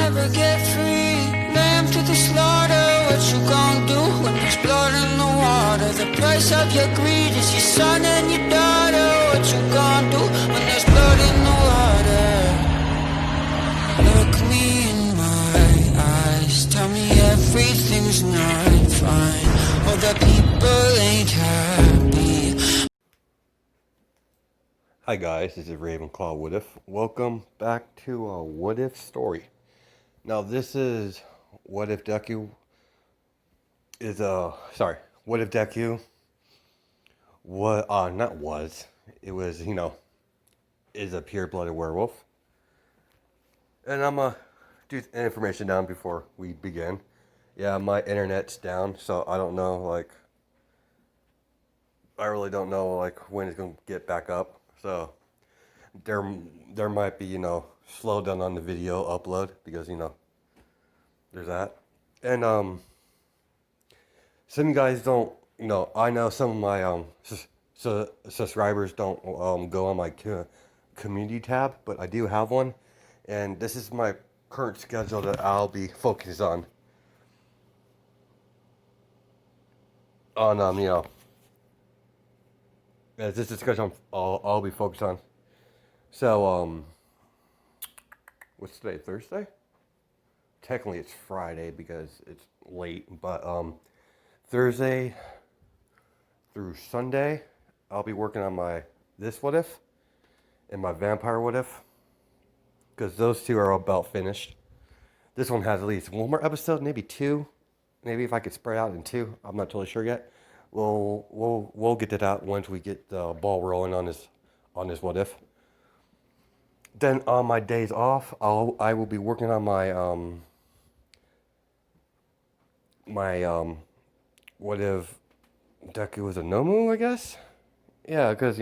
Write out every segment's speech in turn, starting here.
never get free. Lamb to the slaughter, what you gon' do when there's blood in the water? The price of your greed is your son and your daughter. What you gon' do when there's blood in the water? Look me in my eyes, tell me everything's not fine, all the people ain't happy. Hi guys, this is Ravenclaw What If. Welcome back to a What If story. Now this is What If Deku is What If Deku is a pure-blooded werewolf. And I'm gonna do information down before we begin. Yeah, my internet's down, so I don't know, I really don't know, when it's gonna get back up. So there might be, slow down on the video upload because, there's that. And some of you guys don't, I know some of my subscribers don't go on my community tab, but I do have one, and this is my current schedule that I'll be focused on. This is the schedule I'll be focused on. So, what's today? Thursday? Technically, it's Friday because it's late, but Thursday through Sunday, I'll be working on this What If and my vampire What If, because those two are about finished. This one has at least one more episode, maybe two. Maybe if I could spread out in two, I'm not totally sure yet. We'll get to that once we get the ball rolling on this What If. Then on my days off, I will be working on my What If Deku was a Nomu, I guess. Yeah, because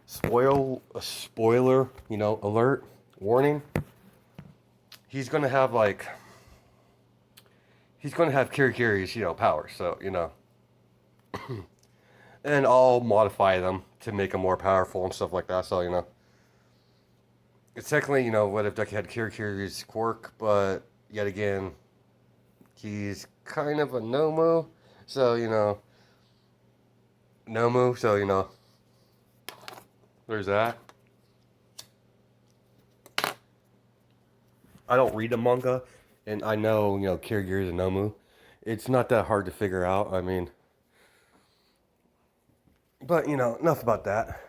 spoiler, alert, warning. He's gonna have Kirikiri's powers, so and I'll modify them to make them more powerful and stuff like that. So it's technically What If Deku had Kirikiri's quirk, but yet again, he's kind of a Nomu, so Nomu, so there's that. I don't read the manga, and I know Kirigiri's a Nomu. It's not that hard to figure out. I mean, but enough about that.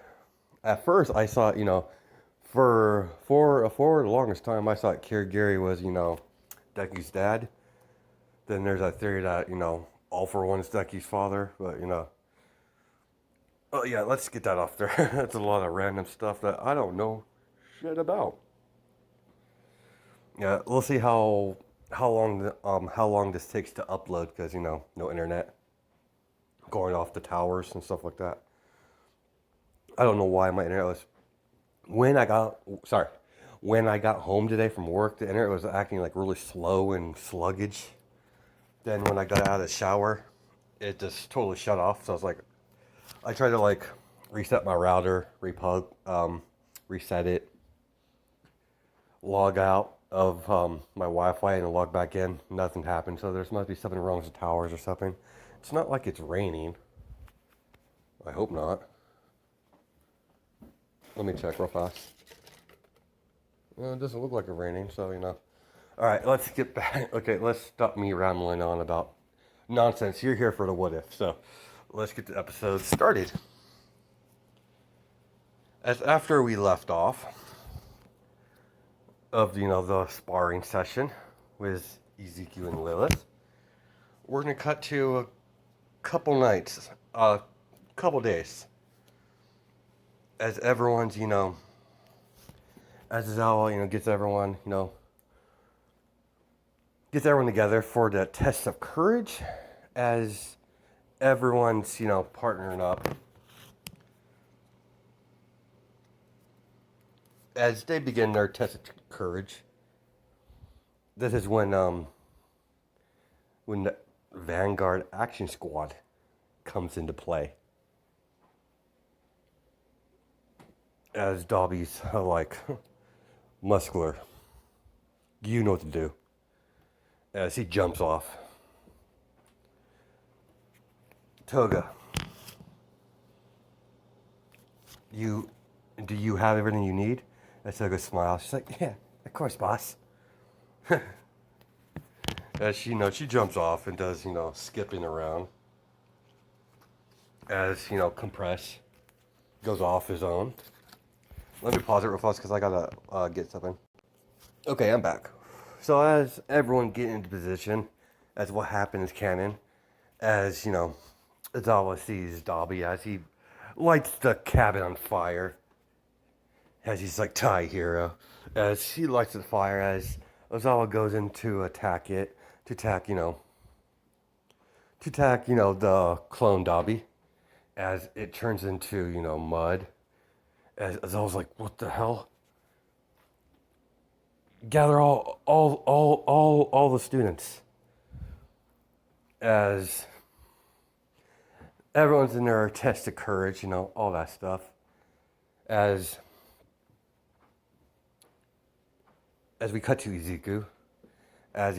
At first, I thought for the longest time, I thought Kirigiri was Deku's dad. Then there's that theory that All For One's Deku's father, but oh yeah, let's get that off there. That's a lot of random stuff that I don't know shit about. Yeah, we'll see how long this takes to upload, because no internet, going off the towers and stuff like that. I don't know why my internet was when I got home today from work, the internet was acting really slow and sluggish. Then when I got out of the shower, it just totally shut off. So I tried to reset my router, reset it, log out of my Wi-Fi and log back in. Nothing happened. So there must be something wrong with the towers or something. It's not like it's raining. I hope not. Let me check real fast. Well, it doesn't look like it's raining, so Alright, let's get back. Okay, let's stop me rambling on about nonsense. You're here for the What If, so let's get the episode started. As after we left off of the sparring session with Ezekiel and Lilith, we're gonna cut to a couple nights, couple days, as everyone's as Zawa gets everyone together for the test of courage, as everyone's partnering up. As they begin their test of courage, this is when the Vanguard Action Squad comes into play. As Dobby's muscular, You know what to do. As he jumps off. Toga, do you have everything you need? As Toga smiles. She's like, yeah, of course, boss. As she, she jumps off and does, skipping around. As, compress goes off his own. Let me pause it real fast because I gotta get something. Okay, I'm back. So as everyone get into position, as what happened is canon, as, Azawa sees Dobby as he lights the cabin on fire. As he's like, tie hero. As he lights the fire, as Ozawa goes in to attack it, to attack, the clone Dobby. As it turns into, mud. As I was like, what the hell? Gather all the students. As everyone's in their test of courage, all that stuff. As we cut to Izuku, as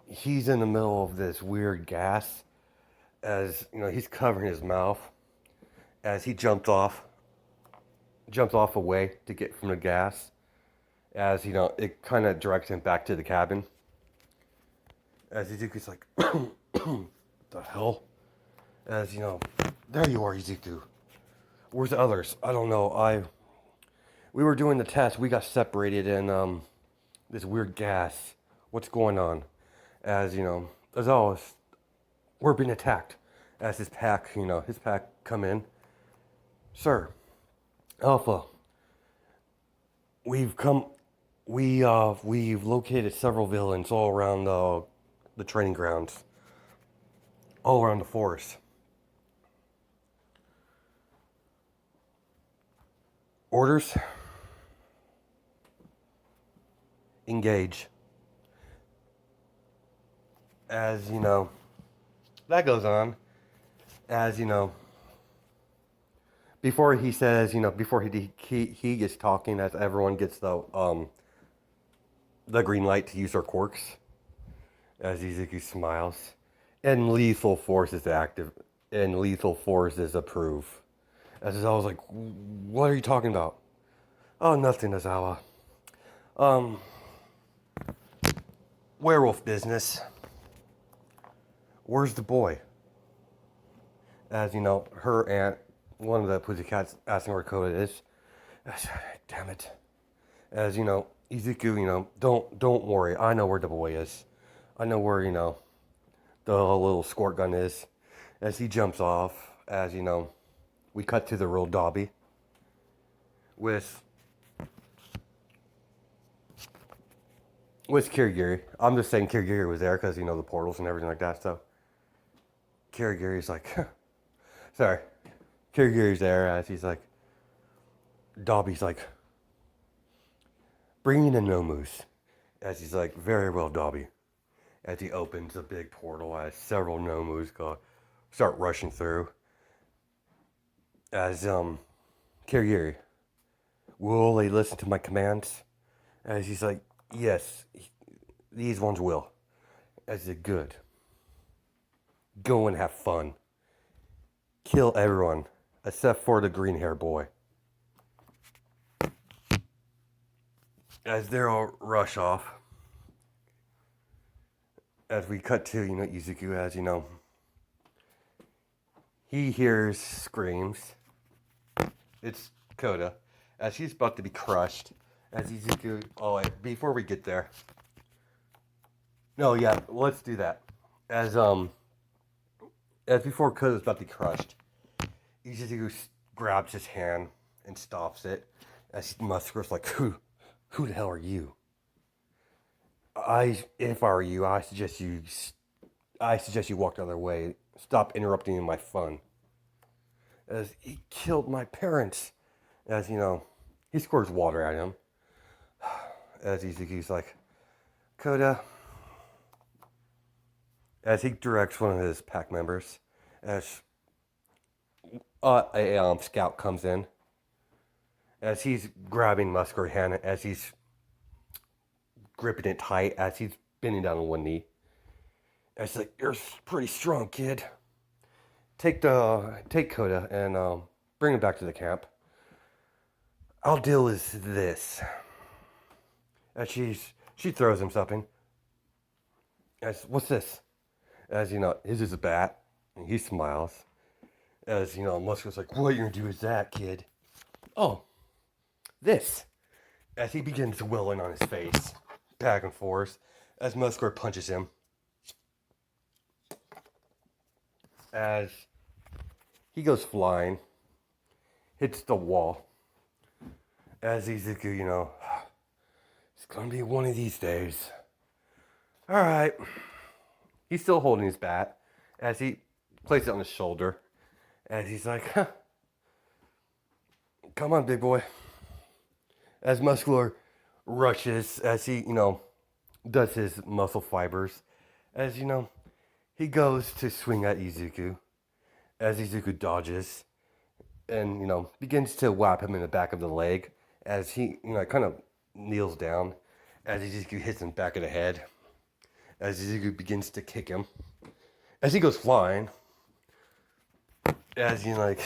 he's in the middle of this weird gas. As he's covering his mouth. As he jumps off away to get from the gas. As it kind of directs him back to the cabin. As Izuku's like, the hell? As there you are, Izuku. Where's the others? I don't know. We were doing the test. We got separated in this weird gas. What's going on? As as always, we're being attacked. As his pack come in. Sir, Alpha, we've located several villains all around the training grounds, all around the forest. Orders? Engage. As that goes on. As before he says, before he gets talking, as everyone gets the green light to use their quirks. As Izuku smiles, and lethal force is active, and lethal force is approved. As I was like, what are you talking about? Oh, nothing, Azawa. Werewolf business. Where's the boy? As her aunt, one of the pussycats, asking where Koda is. Damn it. As Izuku, don't worry. I know where the boy is. I know where the little squirt gun is. As he jumps off, as we cut to the real Dobby with Kirigiri. I'm just saying Kirigiri was there because the portals and everything like that. So Kirigiri's like, sorry, Kirigiri's there as he's like, Dobby's like, bring in the Nomus. As he's like, very well, Dobby. As he opens a big portal, as several Nomus start rushing through. As Kirigiri, will they listen to my commands? As he's like, yes, these ones will. As a good. Go and have fun. Kill everyone, except for the green hair boy. As they all rush off. As we cut to, Izuku, as he hears screams. It's Koda, as she's about to be crushed. As Izuku, oh wait, before we get there. No, yeah, let's do that. As before Koda's about to be crushed, Izuku grabs his hand and stops it. As Muscular's like, who the hell are you? If I were you, I suggest you walk the other way. Stop interrupting my fun. As he killed my parents. As he squirts water at him. As Izuku's like, Koda. As he directs one of his pack members. As a scout comes in. As he's grabbing Muscular's hand. As he's gripping it tight as he's bending down on one knee. And she's like, "You're pretty strong, kid. Take Coda and bring him back to the camp. I'll deal with this." And she throws him something. As, "What's this?" As you know, his is a bat. And he smiles. As you know, Muscular's like, "What are you gonna do with that, kid?" "Oh, this." As he begins to will in on his face, back and forth, as Muscular punches him. As he goes flying, hits the wall. As Izuku, you know, "It's gonna be one of these days." Alright. He's still holding his bat as he places it on his shoulder. As he's like, "Come on, big boy." As Muscular rushes, as he, you know, does his muscle fibers. As, you know, he goes to swing at Izuku. As Izuku dodges and, you know, begins to whap him in the back of the leg. As he, you know, kind of kneels down. As Izuku hits him back of the head. As Izuku begins to kick him. As he goes flying. As you like,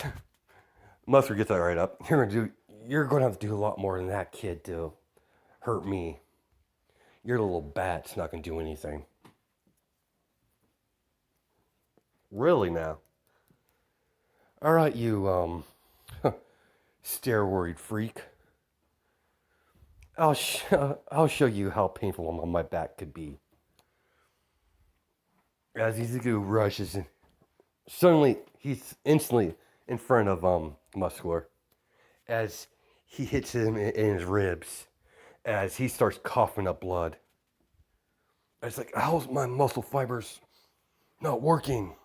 Muscular gets that right up. You're gonna have to do a lot more than that, kid, to hurt me. Your little bat's not gonna do anything. Really now? Alright, you, steroid freak. I'll show you how painful my back could be. As Izuku rushes in, suddenly he's instantly in front of Muscular. As he hits him in his ribs. As he starts coughing up blood. It's like, how's my muscle fibers not working?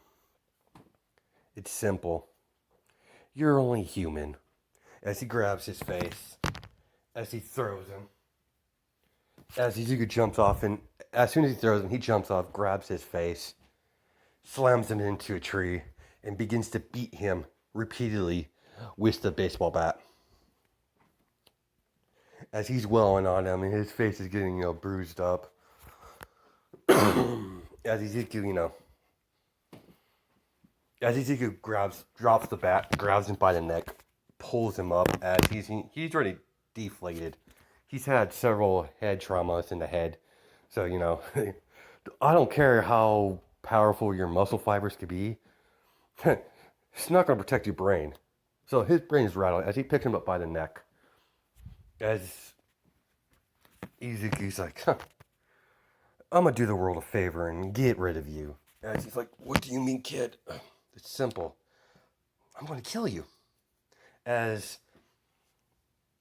It's simple. You're only human. As he grabs his face. As he throws him. As Izuku jumps off, and as soon as he throws him, he jumps off, grabs his face, slams him into a tree, and begins to beat him repeatedly with the baseball bat. As he's welling on him, and his face is getting, you know, bruised up. As Izuku drops the bat, grabs him by the neck, pulls him up, as he's already deflated. He's had several head traumas in the head. So, you know, I don't care how powerful your muscle fibers could be. It's not going to protect your brain. So his brain is rattled as he picks him up by the neck. As Izuku's like, I'm going to do the world a favor and get rid of you. As he's like, what do you mean, kid? It's simple. I'm going to kill you. As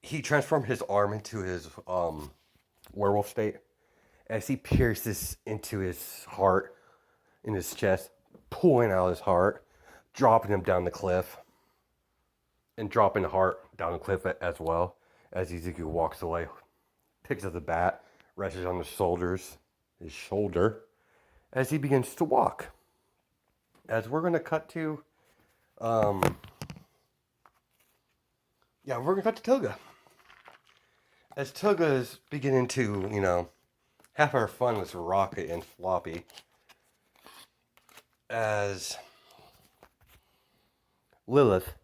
he transformed his arm into his werewolf state. As he pierces into his heart, in his chest, pulling out his heart, dropping him down the cliff. And dropping the heart down the cliff as well. As Izuku walks away, picks up the bat, rests on his shoulder, as he begins to walk. As we're going to cut to, we're going to cut to Toga. As Toga is beginning to, you know, have her fun with Rocket and Floppy. As Lilith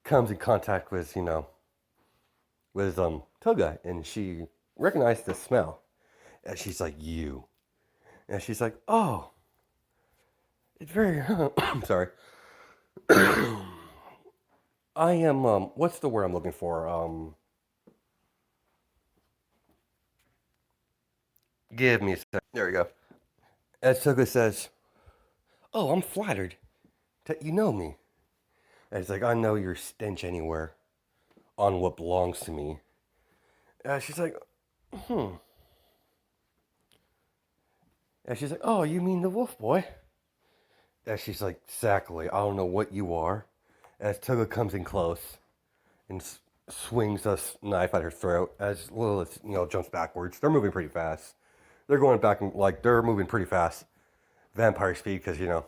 comes in contact with, you know, with Toga, and she recognized the smell. And she's like, you. And she's like, oh. It's very, I'm sorry. I am, what's the word I'm looking for? Give me a sec. There we go. As Toga says, oh, I'm flattered that you know me. And it's like, I know your stench anywhere on what belongs to me. She's like, And she's like, oh, you mean the wolf boy? And she's like, exactly, I don't know what you are. As Toga comes in close and swings a knife at her throat, as Lilith, you know, jumps backwards. They're moving pretty fast. They're going back and, like, they're moving pretty fast. Vampire speed, because, you know,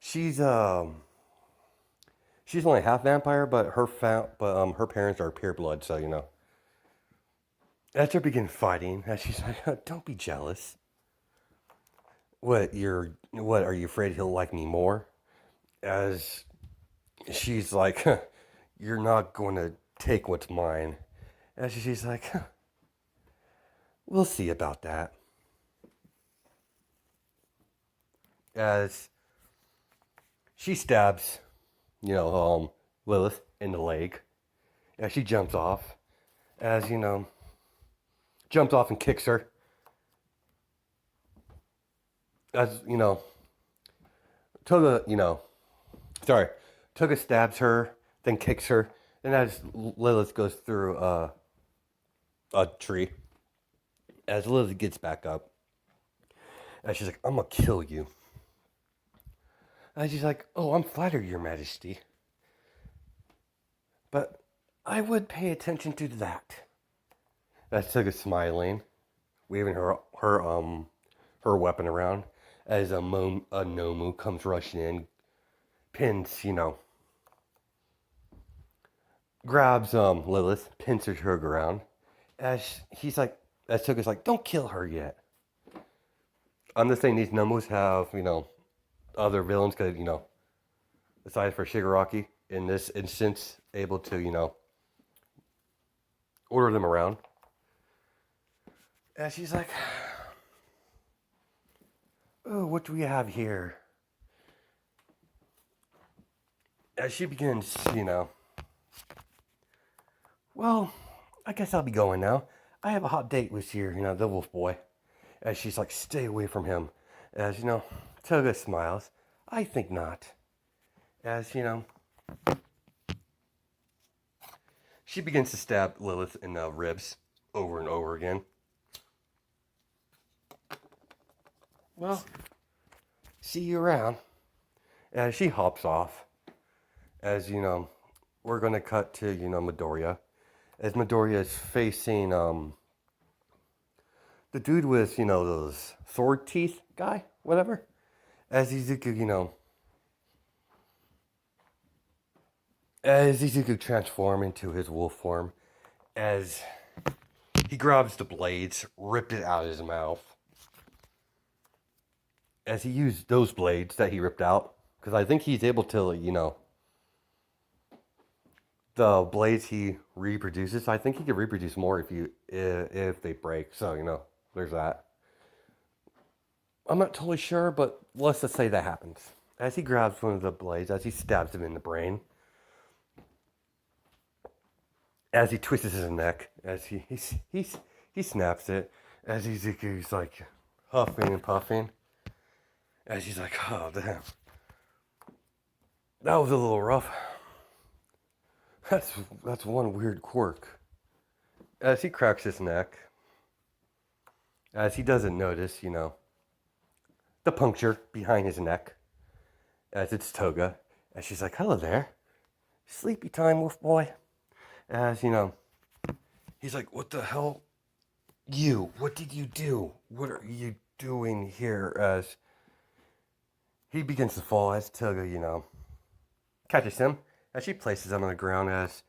she's only half vampire, but her parents are pure blood, so, you know. as they begin fighting, as she's like, "Don't be jealous. What are you afraid he'll like me more?" As she's like, "You're not going to take what's mine." As she's like, "We'll see about that." As she stabs, Lilith in the leg. As she jumps off, as jumps off and kicks her. As Toga, sorry, Toga stabs her, then kicks her, and as Lilith goes through a tree, as Lilith gets back up, and she's like, "I'm gonna kill you." And she's like, "Oh, I'm flattered, Your Majesty, but I would pay attention to that." As Toga smiling, waving her weapon around, as a Nomu comes rushing in, pins, grabs Lilith, pins her to the ground, as Toga's like, "Don't kill her yet." I'm just saying these Nomus have, other villains could, aside for Shigaraki, in this instance, able to, order them around. And she's like, "Oh, what do we have here?" As she begins, "Well, I guess I'll be going now. I have a hot date with your, the wolf boy." As she's like, "Stay away from him." As, Toga smiles. "I think not." As, she begins to stab Lilith in the ribs over and over again. "Well, see you around." As she hops off. As, we're going to cut to, Midoriya. As Midoriya is facing, the dude with, those sword teeth guy, whatever. As Izuku, transform into his wolf form, as he grabs the blades, ripped it out of his mouth. As he used those blades that he ripped out, because I think he's able to, the blades he reproduces, I think he can reproduce more if they break. So, there's that. I'm not totally sure, but let's just say that happens. As he grabs one of the blades, as he stabs him in the brain, as he twists his neck, as he snaps it, as Izuku's like huffing and puffing, as he's like, "Oh damn, that was a little rough. That's one weird quirk." As he cracks his neck, as he doesn't notice, the puncture behind his neck, as it's Toga, as she's like, "Hello there, sleepy time, wolf boy." As he's like, "What the hell? What did you do? What are you doing here?" As he begins to fall, as Toga, catches him, as she places him on the ground, as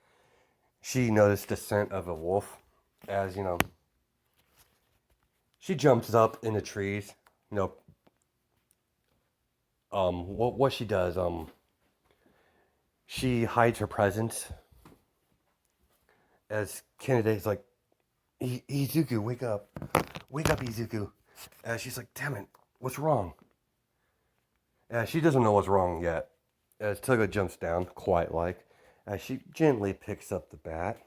she noticed the scent of a wolf, as, she jumps up in the trees, what she does, she hides her presence, as Kanada's like, Izuku, wake up, Izuku." As she's like, "Damn it, what's wrong?" As she doesn't know what's wrong yet, as Toga jumps down, quiet like, as she gently picks up the bat,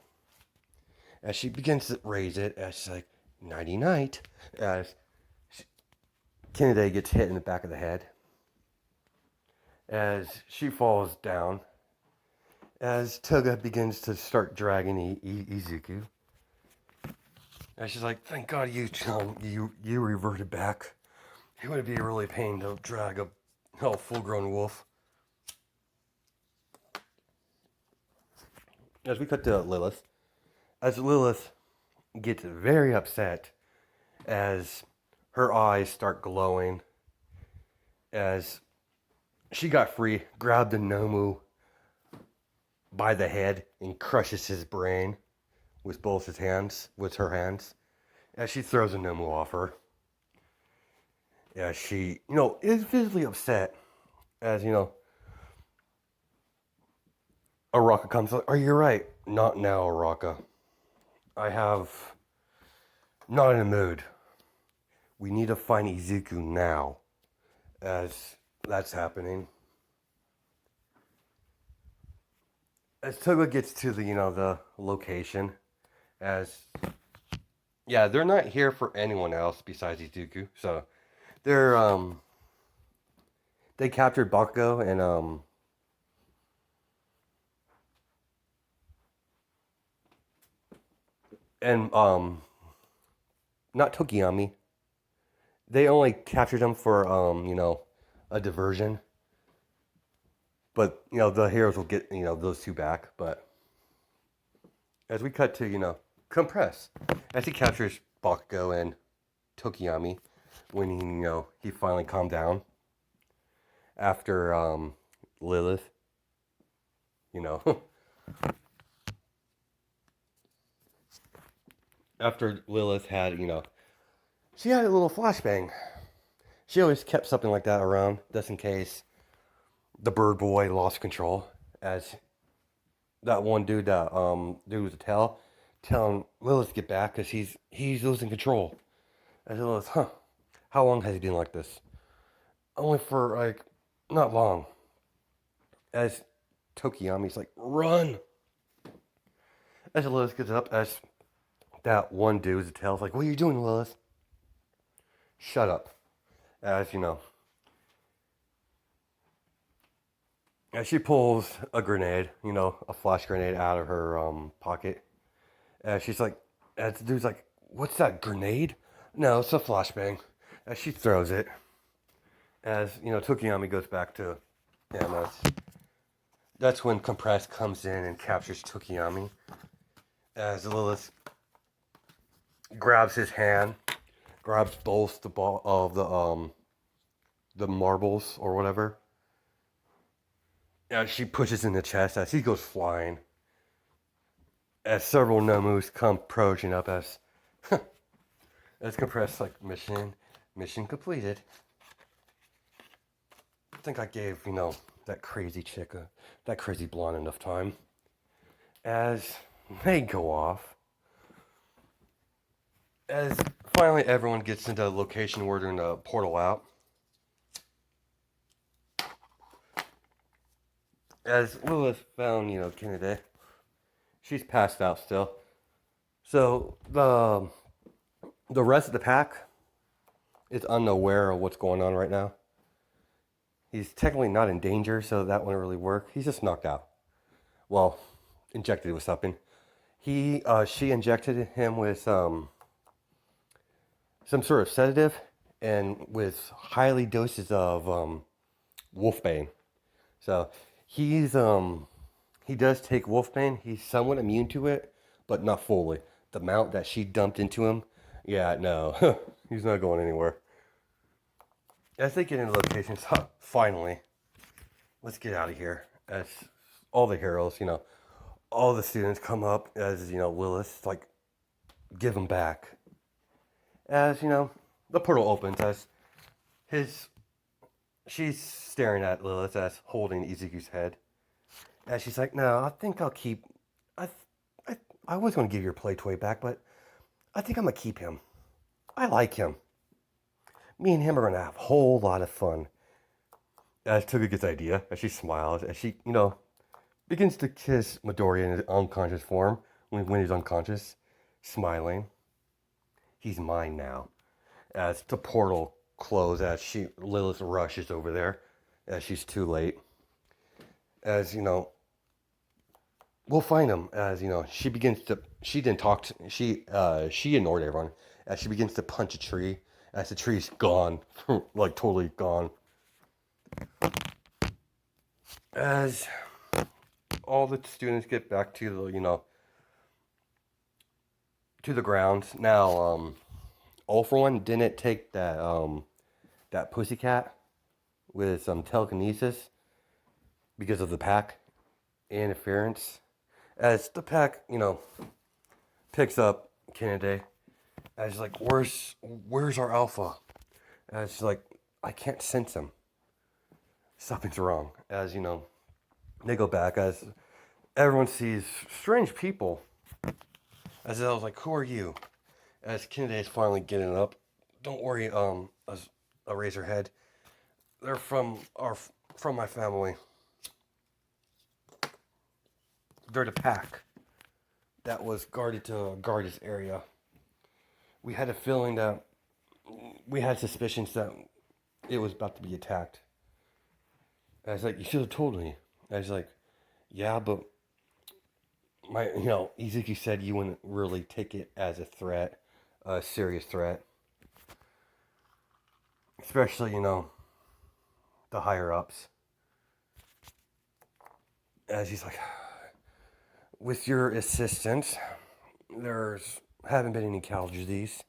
as she begins to raise it, as she's like, "Nighty night," as Kennedy gets hit in the back of the head, as she falls down, as Toga begins to start dragging Izuku, as she's like, "Thank God you reverted back. It would be really a pain to drag a full-grown wolf." As we cut to Lilith, as Lilith gets very upset, as her eyes start glowing, as she got free, grabbed the Nomu by the head and crushes his brain with both his hands, with her hands, as she throws a Nomu off her. As she, is visibly upset. As, Araka comes like, are you right? Not now, Araka. I have... Not in the mood. We need to find Izuku now. As that's happening. As Toga gets to the location. As... Yeah, they're not here for anyone else besides Izuku. So, they captured Bakugo and not Tokiyami. They only captured him for a diversion. But the heroes will get those two back. But as we cut to Compress, as he captures Bakugo and Tokiyami, when he finally calmed down after Lilith, after Lilith had she had a little flashbang. She always kept something like that around, just in case the bird boy lost control. As that one dude that dude was telling Lilith to get back because he's losing control. As Lilith, how long has he been like this? Only for like not long. As Tokiyami's like, run. As Lilith gets up, as that one dude's tail's like, what are you doing, Lilith? Shut up. As as she pulls a grenade, a flash grenade out of her pocket. As she's like, as the dude's like, what's that, grenade? No, it's a flashbang. As she throws it. As, Tokiyami goes back to him. That's when Compress comes in and captures Tokiyami. As Lilith grabs his hand, grabs both the ball of the marbles or whatever. As she pushes in the chest as he goes flying. As several Nomus come approaching up as Compress like mission completed. I think I gave that crazy chick that crazy blonde enough time. As they go off. As finally everyone gets into the location where they're in the portal out. As Lilith found, Kennedy, she's passed out still. So the rest of the pack is unaware of what's going on right now. He's technically not in danger, so that wouldn't really work. He's just knocked out. Well, injected with something. She injected him with some sort of sedative and with highly doses of wolfbane. So he does take wolfbane. He's somewhat immune to it, but not fully. The amount that she dumped into him, yeah, no, he's not going anywhere. As they get into locations, finally, let's get out of here. As all the heroes, all the students come up as, Lilith, like, give him back. As, the portal opens as she's staring at Lilith as holding Izuku's head. As she's like, no, I think I'll keep, I was going to give your play toy back, but I think I'm going to keep him. I like him. Me and him are going to have a whole lot of fun. As Toga gets the idea, as she smiles, as she, begins to kiss Midori in his unconscious form, when he's unconscious, smiling. He's mine now. As the portal closes, as Lilith rushes over there, as she's too late. As, we'll find him. As, she ignored everyone. As she begins to punch a tree, as the tree's gone, like totally gone. As all the students get back to the, to the grounds. Now, All For One didn't take that pussycat with some telekinesis because of the pack interference. As the pack, picks up Kennedy. And she's like, where's our alpha? And she's like, I can't sense him. Something's wrong. As you know, they go back as everyone sees strange people. As I was like, who are you? As Kennedy is finally getting up. Don't worry, as a Razorhead. They're from my family. They're the pack that was guarded to guard this area. We had a feeling that we had suspicions that it was about to be attacked. I was like, you should have told me. I was like, yeah, but Ezekiel said you wouldn't really take it as a threat, a serious threat. Especially, the higher ups. As he's like, with your assistance, there's haven't been any casualties.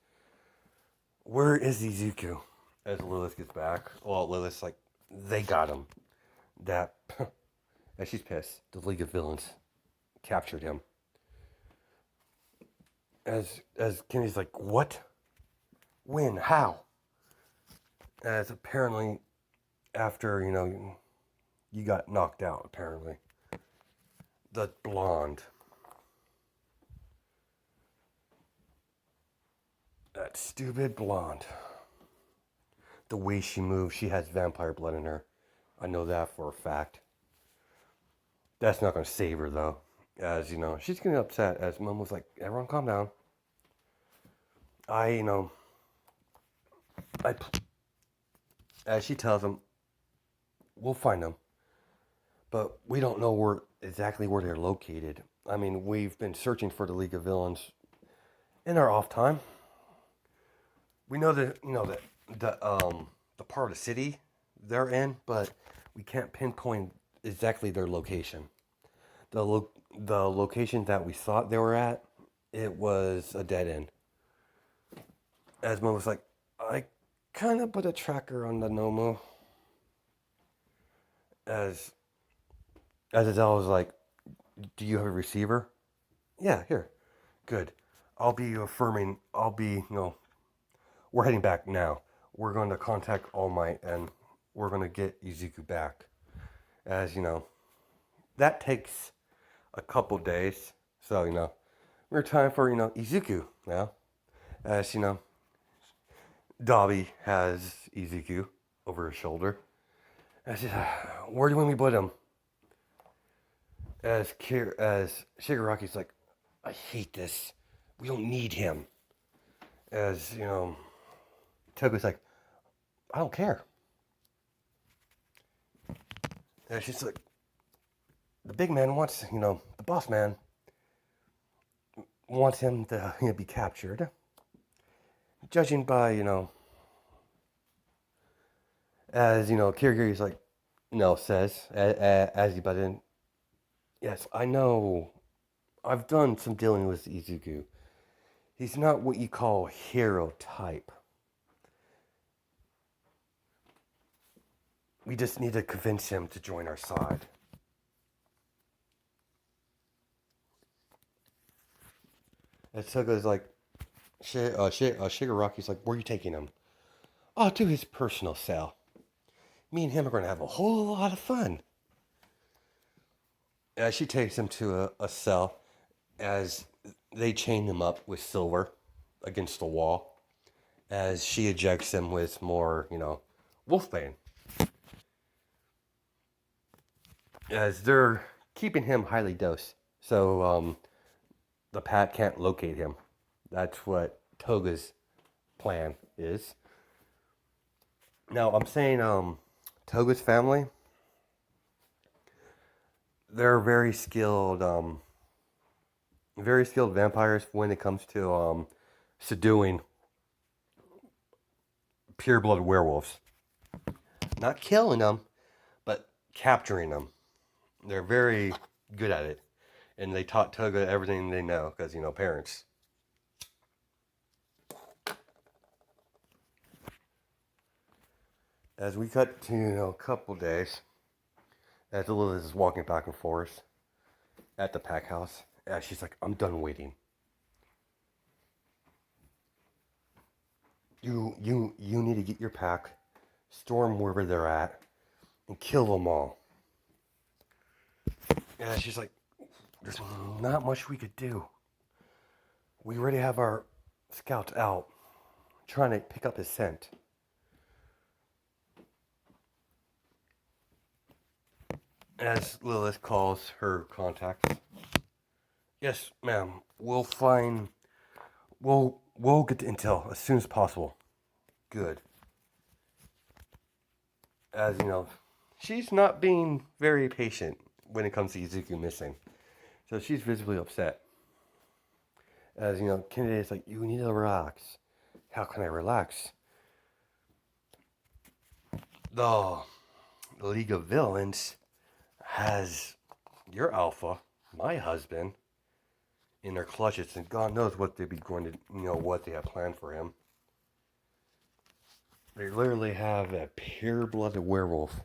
Where is Izuku? As Lilith gets back. Well, Lilith's like, they got him. That, and she's pissed. The League of Villains captured him. As Kenny's like, what? When? How? As apparently, after, you got knocked out, apparently. The blonde. That stupid blonde. The way she moves, she has vampire blood in her. I know that for a fact. That's not going to save her, though. As, she's getting upset. As Mom was like, everyone calm down. As she tells him, we'll find them. But we don't know exactly where they're located. I mean, we've been searching for the League of Villains in our off time. We know that, the part of the city they're in, but we can't pinpoint exactly their location. The location that we thought they were at, it was a dead end. As Mo was like, I kind of put a tracker on the Nomu. As Adele was like, do you have a receiver? Yeah, here. Good. I'll be we're heading back now. We're going to contact All Might and we're going to get Izuku back. As that takes a couple days. So, we're time for, Izuku now. As, Dobby has Izuku over his shoulder. And she said, where do you want me to put him? As Shigaraki's like, I hate this. We don't need him. As, Togo's like, I don't care. And she's like, the big man wants, the boss man wants him to be captured. Judging by, as, Kirigiri's like, says, as he butt in, yes, I know. I've done some dealing with Izuku. He's not what you call hero type. We just need to convince him to join our side. And Togo's like, Shigaraki's like, where are you taking him? Oh, to his personal cell. Me and him are going to have a whole lot of fun. As she takes him to a cell, as they chain him up with silver against the wall, as she ejects him with more, wolfbane. As they're keeping him highly dosed, so the Pat can't locate him. That's what Toga's plan is. Now, I'm saying Toga's family, they're very skilled vampires when it comes to subduing pure-blood werewolves. Not killing them, but capturing them. They're very good at it. And they taught Toga everything they know, because, parents. As we cut to, a couple days, as Lilith is walking back and forth at the pack house, she's like, I'm done waiting. You need to get your pack, storm wherever they're at, and kill them all. And she's like, there's not much we could do. We already have our scouts out, trying to pick up his scent. As Lilith calls her contacts. Yes, ma'am. We'll get the intel as soon as possible. Good. As you know, she's not being very patient when it comes to Izuku missing. So she's visibly upset. As you know, Kennedy is like, you need to relax. How can I relax? The League of Villains has your alpha, my husband, in their clutches, and God knows what they'd be going to, what they have planned for him. They literally have a pure-blooded werewolf,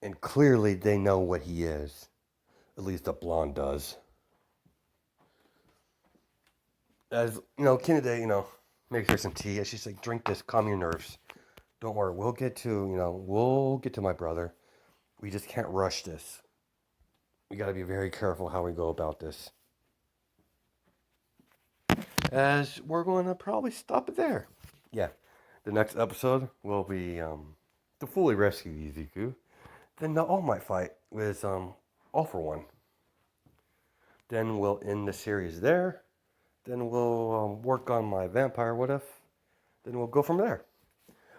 and clearly they know what he is. At least the blonde does. As Kennedy, makes her some tea, and she's like, "Drink this, calm your nerves. Don't worry, we'll get to my brother. We just can't rush this. We got to be very careful how we go about this." As we're going to probably stop it there. Yeah, the next episode will be to fully rescue Izuku. Then the All Might fight with All for One. Then we'll end the series there. Then we'll work on my vampire what if. Then we'll go from there.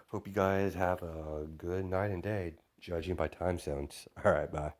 Hope you guys have a good night and day, judging by time zones. All right, bye.